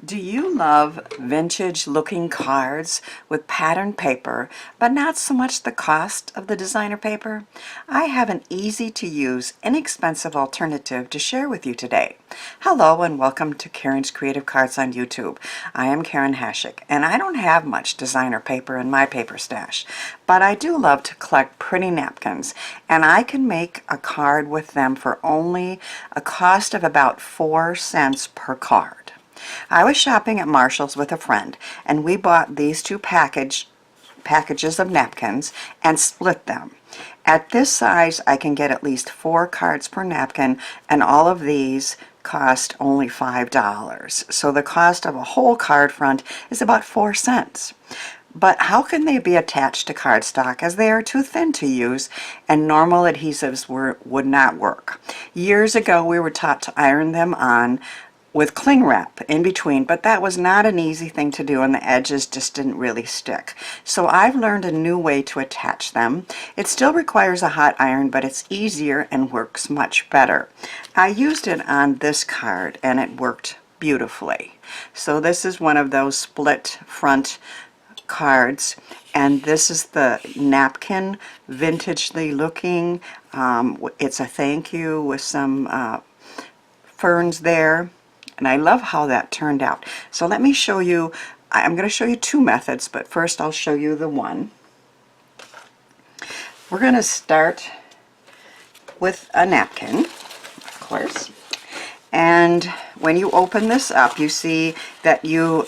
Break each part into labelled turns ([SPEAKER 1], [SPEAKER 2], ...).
[SPEAKER 1] Do you love vintage looking cards with patterned paper, but not so much the cost of the designer paper? I have an easy to use, inexpensive alternative to share with you today. Hello and welcome to Karen's Creative Cards on YouTube. I am Karen Hashik, and I don't have much designer paper in my paper stash, but I do love to collect pretty napkins, and I can make a card with them for only a cost of about 4 cents per card. I was shopping at Marshall's with a friend, and we bought these two packages of napkins and split them. At this size, I can get at least 4 cards per napkin, and all of these cost only $5. So the cost of a whole card front is about 4 cents. But how can they be attached to cardstock, as they are too thin to use and normal adhesives would not work? Years ago, we were taught to iron them on with cling wrap in between, but that was not an easy thing to do, and the edges just didn't really stick. So I've learned a new way to attach them. It still requires a hot iron, but it's easier and works much better. I used it on this card and it worked beautifully. So this is one of those split front cards, and this is the napkin, vintagely looking. It's a thank you with some ferns there. And I love how that turned out. So let me show you, I'm going to show you 2 methods, but first I'll show you the one. We're going to start with a napkin, of course. And when you open this up, you see that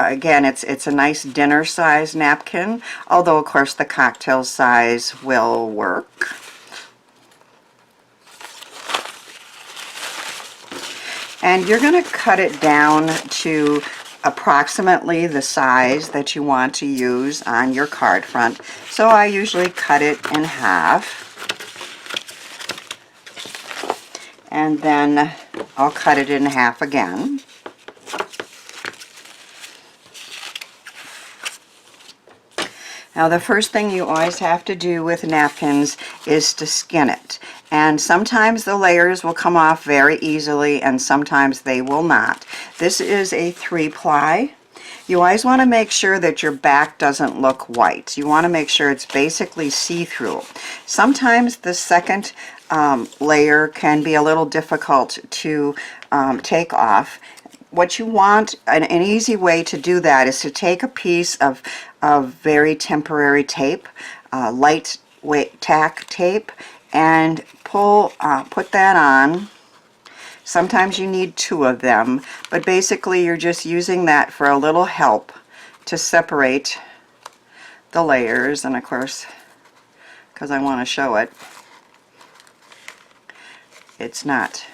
[SPEAKER 1] again, it's a nice dinner size napkin, although of course the cocktail size will work. And you're going to cut it down to approximately the size that you want to use on your card front. So I usually cut it in half. And then I'll cut it in half again. Now the first thing you always have to do with napkins is to skin it. And sometimes the layers will come off very easily and sometimes they will not. This is a 3-ply. You always want to make sure that your back doesn't look white. You want to make sure it's basically see-through. Sometimes the second layer can be a little difficult to take off. What you want, an easy way to do that is to take a piece of very temporary tape, lightweight tack tape, and put that on. Sometimes you need 2 of them, but basically you're just using that for a little help to separate the layers. And of course, because I want to show it, it's not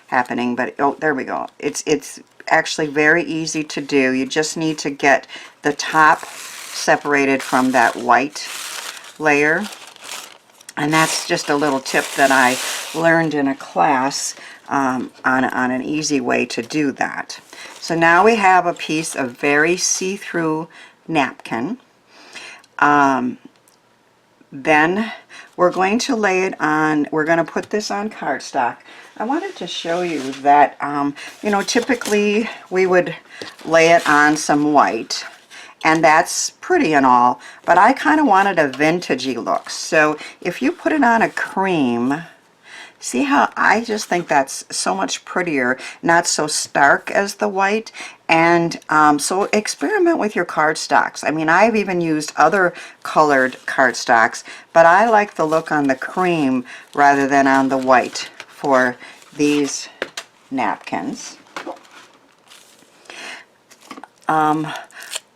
[SPEAKER 1] happening, but oh, there we go. It's actually very easy to do. You just need to get the top separated from that white layer. And that's just a little tip that I learned in a class on an easy way to do that. So now we have a piece of very see-through napkin. Then we're going to lay it on, we're going to put this on cardstock. I wanted to show you that, you know, typically we would lay it on some white, and that's pretty and all, but I kind of wanted a vintagey look. So if you put it on a cream, see how I just think that's so much prettier, not so stark as the white. And so experiment with your cardstocks. I mean, I've even used other colored cardstocks, but I like the look on the cream rather than on the white for these napkins.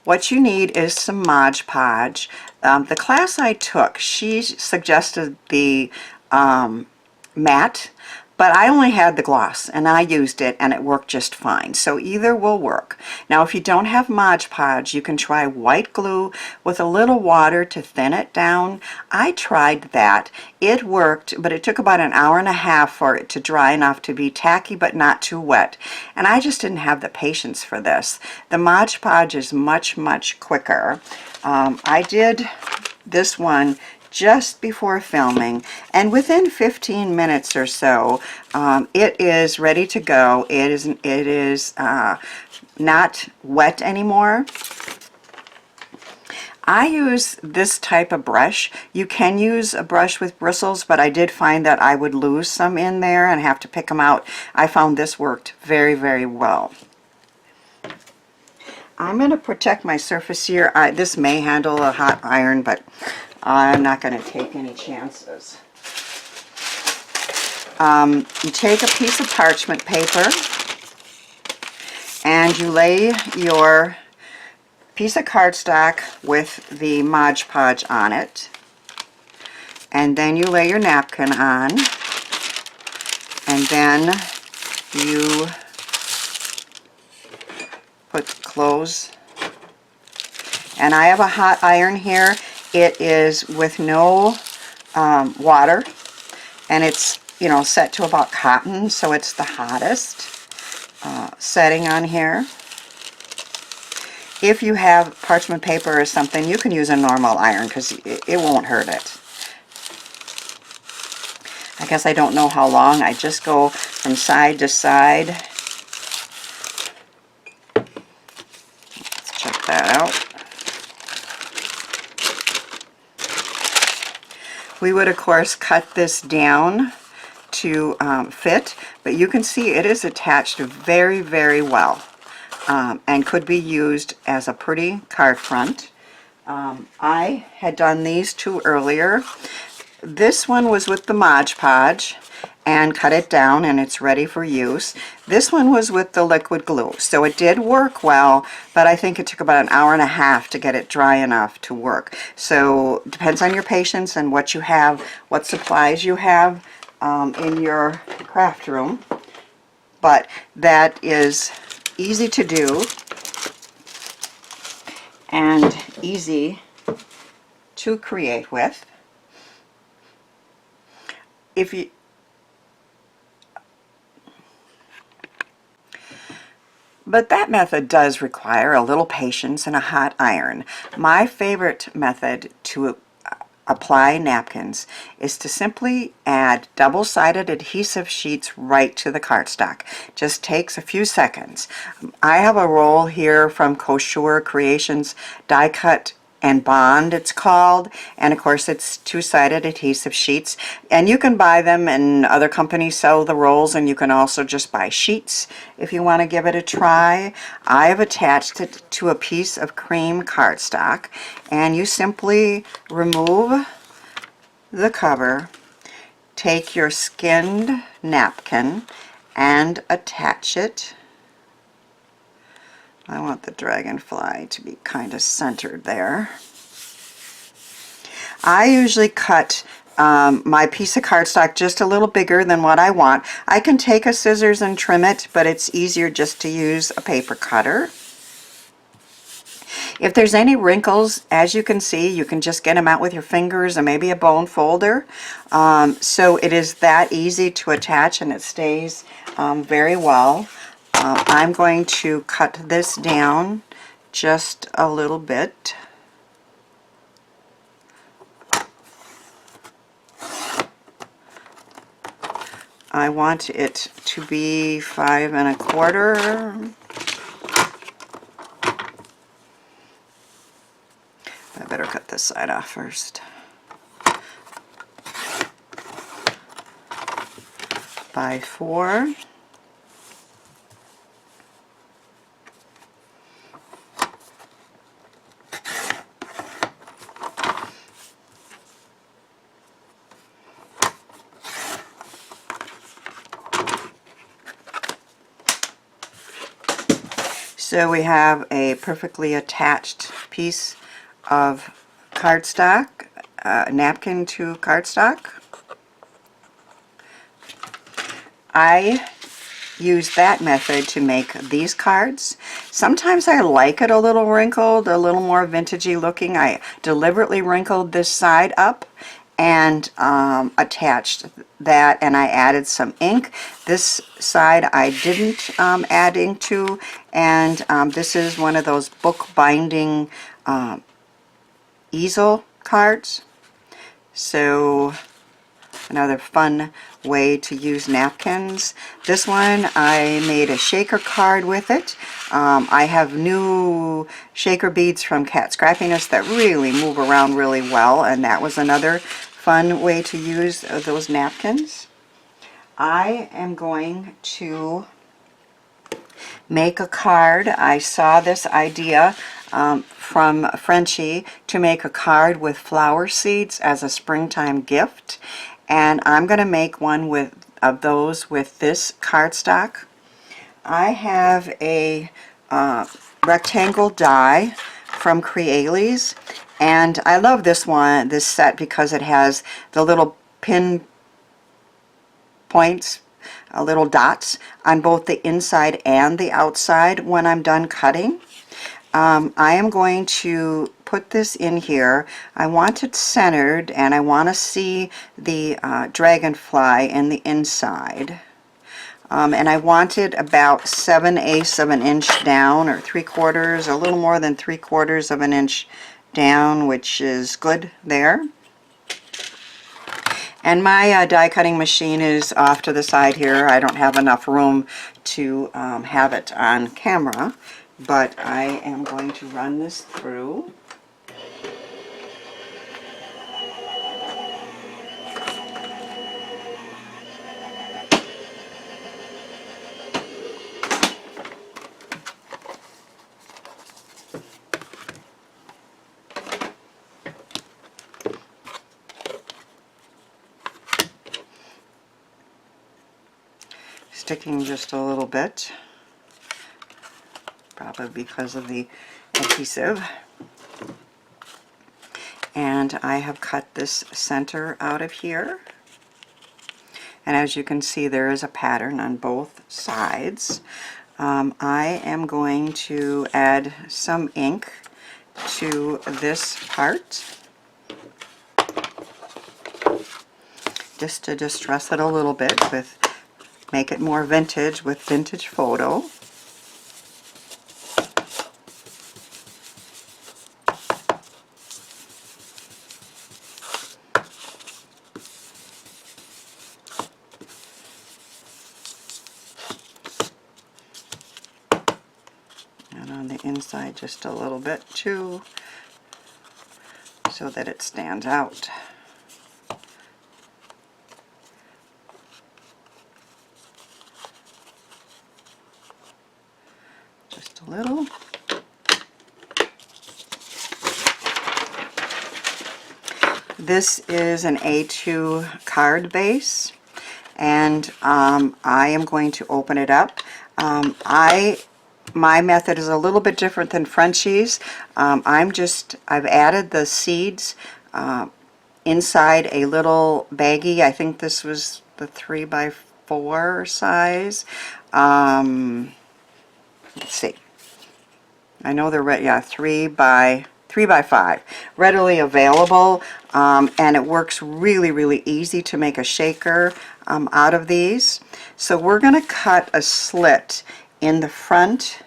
[SPEAKER 1] What you need is some Modge Podge. The class I took, she suggested the matte, but I only had the gloss and I used it and it worked just fine. So either will work. Now if you don't have Modge Podge, you can try white glue with a little water to thin it down. I tried that. It worked, but it took about an hour and a half for it to dry enough to be tacky but not too wet. And I just didn't have the patience for this. The Modge Podge is much, much quicker. I did this one just before filming, and within 15 minutes or so, it is ready to go. It is not wet anymore. I use this type of brush. You can use a brush with bristles, but I did find that I would lose some in there and have to pick them out. I found this worked very, very well. I'm going to protect my surface here. This may handle a hot iron, but I'm not going to take any chances. You take a piece of parchment paper and you lay your piece of cardstock with the Modge Podge on it, and then you lay your napkin on, and then you close. And I have a hot iron here. It is with no water, and it's, you know, set to about cotton, so it's the hottest setting on here. If you have parchment paper or something, you can use a normal iron because it won't hurt it. I guess I don't know how long. I just go from side to side. Let's check that out. We would, of course, cut this down to fit, but you can see it is attached very, very well. And could be used as a pretty card front. I had done these two earlier. This one was with the Modge Podge and cut it down, and it's ready for use. This one was with the liquid glue, so it did work well, but I think it took about an hour and a half to get it dry enough to work. So depends on your patience and what you have, what supplies you have in your craft room. But that is easy to do and easy to create with. But that method does require a little patience and a hot iron. My favorite method to apply napkins is to simply add double-sided adhesive sheets right to the cardstock. Just takes a few seconds. I have a roll here from Couture Creations Die Cut and Bond, it's called, and of course it's two-sided adhesive sheets, and you can buy them, and other companies sell the rolls, and you can also just buy sheets if you want to give it a try. I have attached it to a piece of cream cardstock, and you simply remove the cover, take your skinned napkin and attach it. I want the dragonfly to be kind of centered there. I usually cut my piece of cardstock just a little bigger than what I want. I can take a scissors and trim it, but it's easier just to use a paper cutter. If there's any wrinkles, as you can see, you can just get them out with your fingers and maybe a bone folder. So it is that easy to attach, and it stays very well. I'm going to cut this down just a little bit. I want it to be 5 1/4. I better cut this side off first. 4. So we have a perfectly attached piece of cardstock, napkin to cardstock. I use that method to make these cards. Sometimes I like it a little wrinkled, a little more vintagey looking. I deliberately wrinkled this side up and attached that, and I added some ink. This side I didn't add ink to, and this is one of those book binding easel cards. So another fun way to use napkins. This one I made a shaker card with it. I have new shaker beads from Scrappiness that really move around really well, and that was another fun way to use those napkins. I am going to make a card. I saw this idea from Frenchie to make a card with flower seeds as a springtime gift, and I'm going to make one of those with this cardstock. I have a rectangle die from Crealys, and I love this set, because it has the little pin points, little dots on both the inside and the outside when I'm done cutting. I am going to put this in here. I want it centered, and I want to see the dragonfly in the inside. And I want it about 7/8 of an inch down, or 3/4, a little more than 3/4 of an inch down, which is good there. And my die cutting machine is off to the side here. I don't have enough room to have it on camera, but I am going to run this through. Sticking just a little bit, probably because of the adhesive. And I have cut this center out of here. And as you can see, there is a pattern on both sides. I am going to add some ink to this part, just to distress it a little bit, make it more vintage with Vintage Photo. And on the inside just a little bit too, so that it stands out. Just a little. This is an A2 card base, and I am going to open it up. My method is a little bit different than Frenchie's. I've added the seeds inside a little baggie. I think this was the 3x4 size. Let's see. I know they're 3 by 5, readily available, and it works really easy to make a shaker out of these. So we're going to cut a slit in the front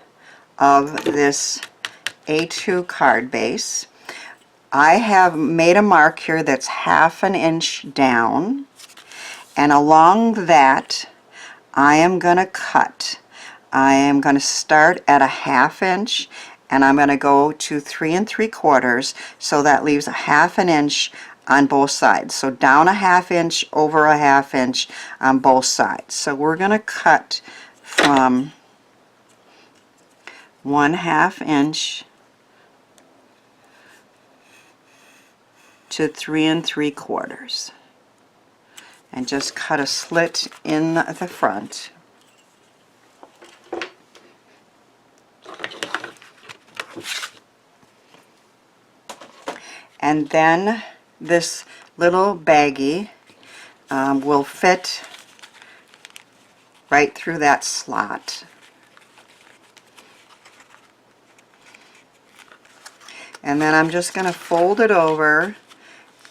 [SPEAKER 1] of this A2 card base. I have made a mark here that's 1/2 inch down, and along that I am going to cut. I am going to start at a 1/2 inch, and I'm going to go to 3 3/4, so that leaves a 1/2 inch on both sides. So down a 1/2 inch, over a 1/2 inch on both sides. So we're going to cut from 1/2 inch to 3 3/4, and just cut a slit in the front. And then this little baggie will fit right through that slot. And then I'm just going to fold it over,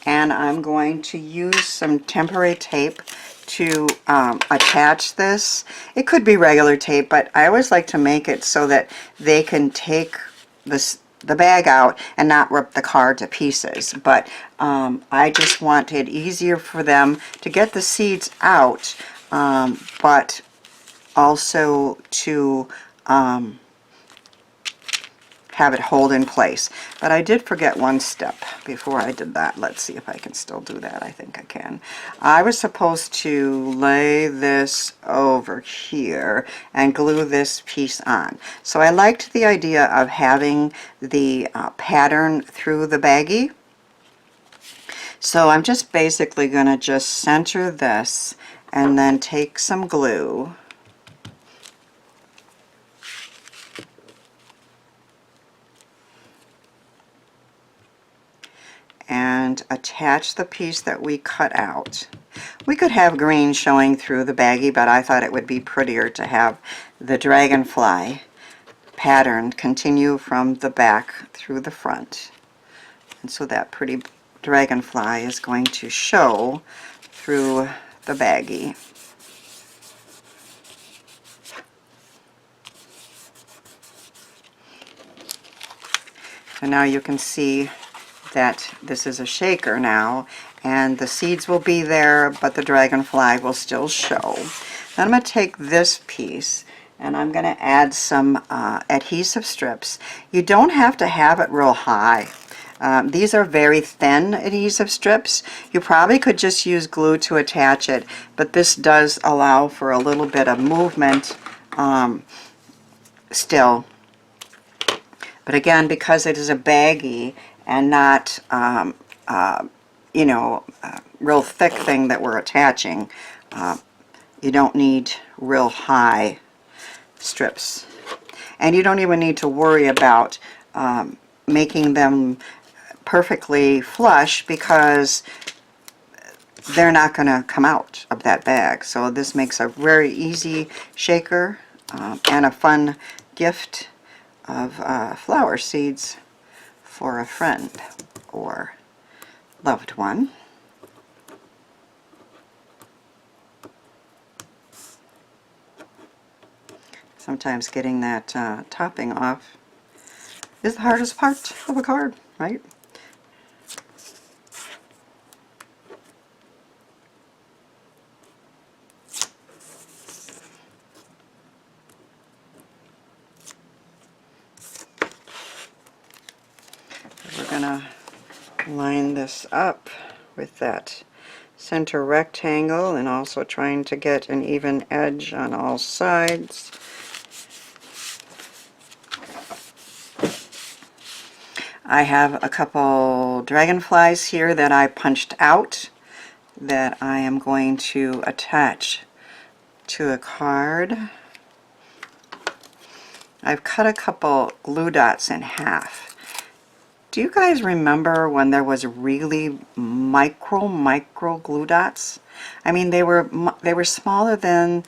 [SPEAKER 1] and I'm going to use some temporary tape to attach this. It could be regular tape, but I always like to make it so that they can take this, the bag out and not rip the card to pieces. But I just want it easier for them to get the seeds out, but also to have it hold in place. But I did forget one step before I did that. Let's see if I can still do that. I think I can. I was supposed to lay this over here and glue this piece on. So I liked the idea of having the pattern through the baggie. So I'm just basically going to just center this and then take some glue and attach the piece that we cut out. We could have green showing through the baggie, but I thought it would be prettier to have the dragonfly pattern continue from the back through the front. And so that pretty dragonfly is going to show through the baggie. So now you can see that this is a shaker now, and the seeds will be there, but the dragonfly will still show. Then I'm going to take this piece and I'm going to add some adhesive strips. You don't have to have it real high. These are very thin adhesive strips. You probably could just use glue to attach it, but this does allow for a little bit of movement still. But again, because it is a baggie and not, you know, a real thick thing that we're attaching, you don't need real high strips. And you don't even need to worry about making them perfectly flush, because they're not going to come out of that bag. So this makes a very easy shaker and a fun gift of flower seeds for a friend or loved one. Sometimes getting that topping off is the hardest part of a card, right? We're gonna line this up with that center rectangle and also trying to get an even edge on all sides. I have a couple dragonflies here that I punched out that I am going to attach to a card. I've cut a couple glue dots in half. Do you guys remember when there was really micro glue dots? I mean, they were smaller than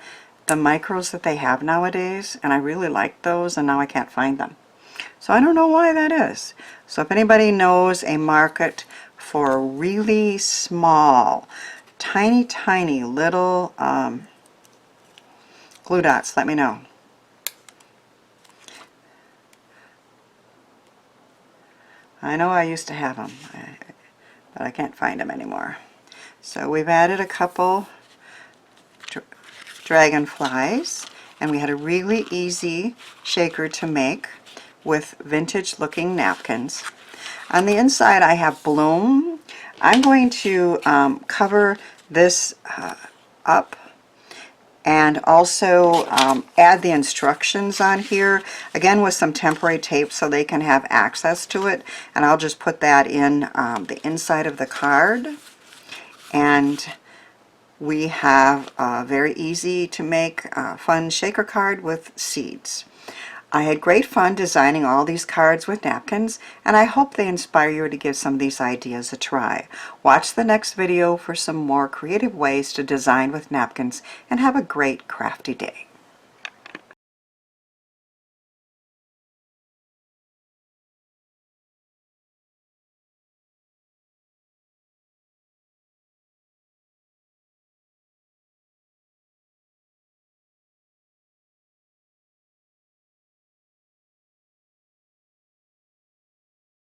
[SPEAKER 1] the micros that they have nowadays, and I really liked those, and now I can't find them. So I don't know why that is. So if anybody knows a market for really small, tiny little glue dots, let me know. I know I used to have them, but I can't find them anymore. So we've added a couple dragonflies, and we had a really easy shaker to make with vintage looking napkins. On the inside I have bloom. I'm going to cover this up and also add the instructions on here, again with some temporary tape so they can have access to it, and I'll just put that in the inside of the card. And we have a very easy to make fun shaker card with seeds. I had great fun designing all these cards with napkins, and I hope they inspire you to give some of these ideas a try. Watch the next video for some more creative ways to design with napkins, and have a great crafty day.